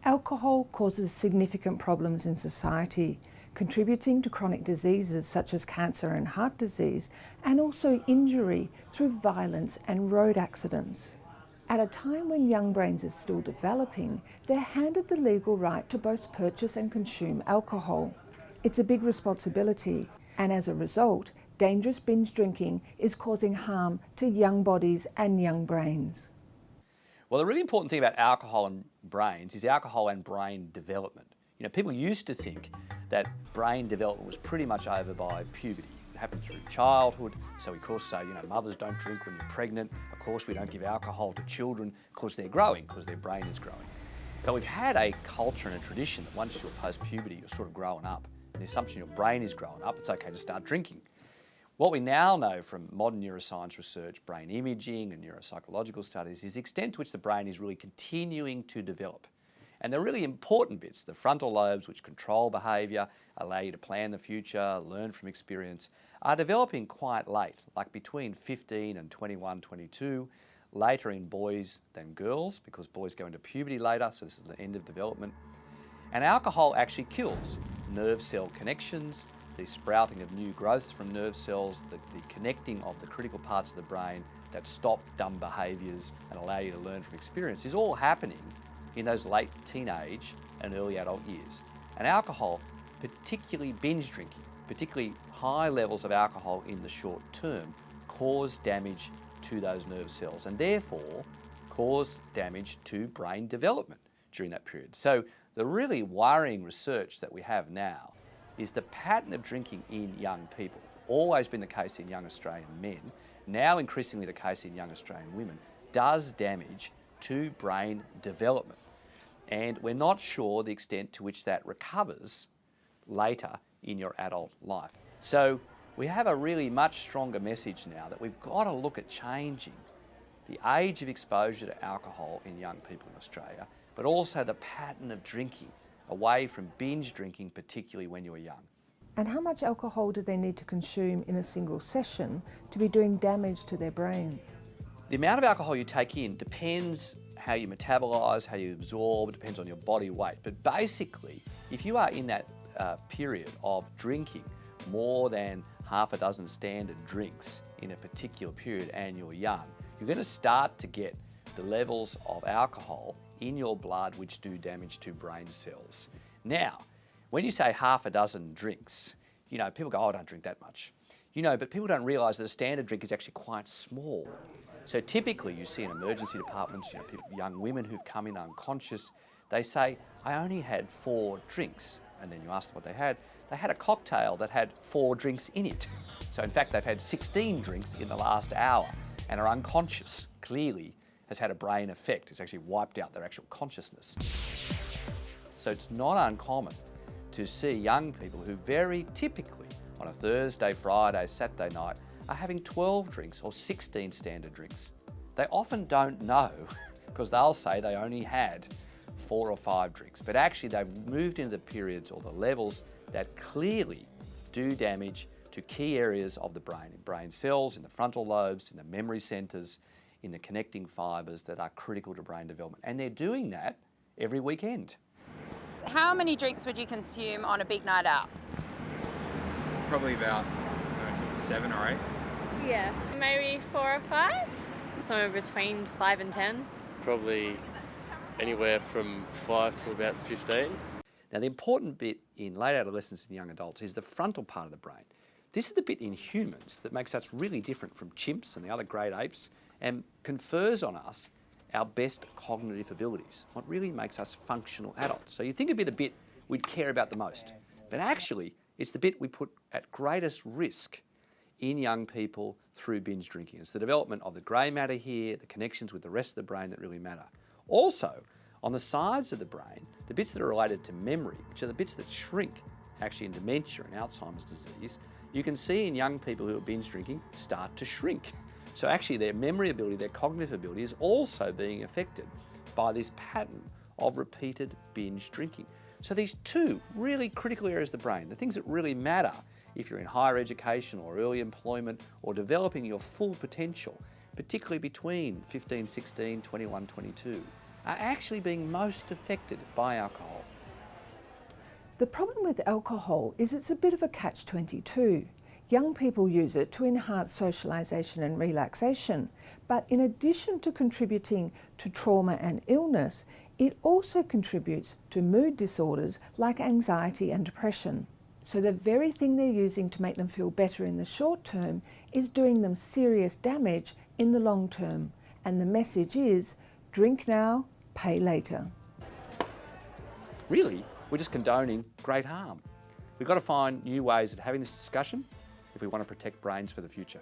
Alcohol causes significant problems in society, contributing to chronic diseases such as cancer and heart disease, and also injury through violence and road accidents. At a time when young brains are still developing, they're handed the legal right to both purchase and consume alcohol. It's a big responsibility, and as a result, dangerous binge drinking is causing harm to young bodies and young brains. Well, the really important thing about alcohol and brains is alcohol and brain development. You know, people used to think that brain development was pretty much over by puberty. It happened through childhood, so we of course say, mothers don't drink when you're pregnant. Of course, we don't give alcohol to children because they're growing, because their brain is growing. But we've had a culture and a tradition that once you're post-puberty, you're sort of growing up. And the assumption your brain is growing up, it's okay to start drinking. What we now know from modern neuroscience research, brain imaging and neuropsychological studies is the extent to which the brain is really continuing to develop. And the really important bits, the frontal lobes which control behaviour, allow you to plan the future, learn from experience, are developing quite late, like between 15 and 21, 22, later in boys than girls because boys go into puberty later, so this is the end of development. And alcohol actually kills nerve cell connections, the sprouting of new growths from nerve cells, the connecting of the critical parts of the brain that stop dumb behaviours and allow you to learn from experience is all happening in those late teenage and early adult years. And alcohol, particularly binge drinking, particularly high levels of alcohol in the short term, cause damage to those nerve cells and therefore cause damage to brain development during that period. So the really worrying research that we have now is the pattern of drinking in young people, always been the case in young Australian men, now increasingly the case in young Australian women, does damage to brain development. And we're not sure the extent to which that recovers later in your adult life. So we have a really much stronger message now that we've got to look at changing the age of exposure to alcohol in young people in Australia, but also the pattern of drinking, away from binge drinking, particularly when you're young. And how much alcohol do they need to consume in a single session to be doing damage to their brain? The amount of alcohol you take in depends how you metabolise, how you absorb, depends on your body weight. But basically, if you are in that period of drinking more than half a dozen standard drinks in a particular period and you're young, you're going to start to get the levels of alcohol in your blood which do damage to brain cells. Now, when you say half a dozen drinks, people go, oh, I don't drink that much. But people don't realise that a standard drink is actually quite small. So typically you see in emergency departments, young women who've come in unconscious, they say, I only had 4 drinks. And then you ask them what they had. They had a cocktail that had 4 drinks in it. So in fact, they've had 16 drinks in the last hour and are unconscious. Clearly has had a brain effect. It's actually wiped out their actual consciousness. So it's not uncommon to see young people who very typically on a Thursday, Friday, Saturday night are having 12 drinks or 16 standard drinks. They often don't know because they'll say they only had 4 or 5 drinks, but actually they've moved into the periods or the levels that clearly do damage to key areas of the brain, in brain cells, in the frontal lobes, in the memory centres, in the connecting fibres that are critical to brain development. And they're doing that every weekend. How many drinks would you consume on a big night out? Probably about 7 or 8. Yeah, maybe 4 or 5. Somewhere between 5 and 10. Probably anywhere from 5 to about 15. Now the important bit in late adolescence and young adults is the frontal part of the brain. This is the bit in humans that makes us really different from chimps and the other great apes and confers on us our best cognitive abilities, what really makes us functional adults. So you think it'd be the bit we'd care about the most, but actually it's the bit we put at greatest risk in young people through binge drinking. It's the development of the grey matter here, the connections with the rest of the brain that really matter. Also, on the sides of the brain, the bits that are related to memory, which are the bits that shrink actually in dementia and Alzheimer's disease, you can see in young people who are binge drinking start to shrink. So actually their memory ability, their cognitive ability is also being affected by this pattern of repeated binge drinking. So these two really critical areas of the brain, the things that really matter if you're in higher education or early employment or developing your full potential, particularly between 15, 16, 21, 22, are actually being most affected by alcohol. The problem with alcohol is it's a bit of a catch-22. Young people use it to enhance socialisation and relaxation, but in addition to contributing to trauma and illness, it also contributes to mood disorders like anxiety and depression. So the very thing they're using to make them feel better in the short term is doing them serious damage in the long term. And the message is, drink now, pay later. Really, we're just condoning great harm. We've got to find new ways of having this discussion if we want to protect brains for the future.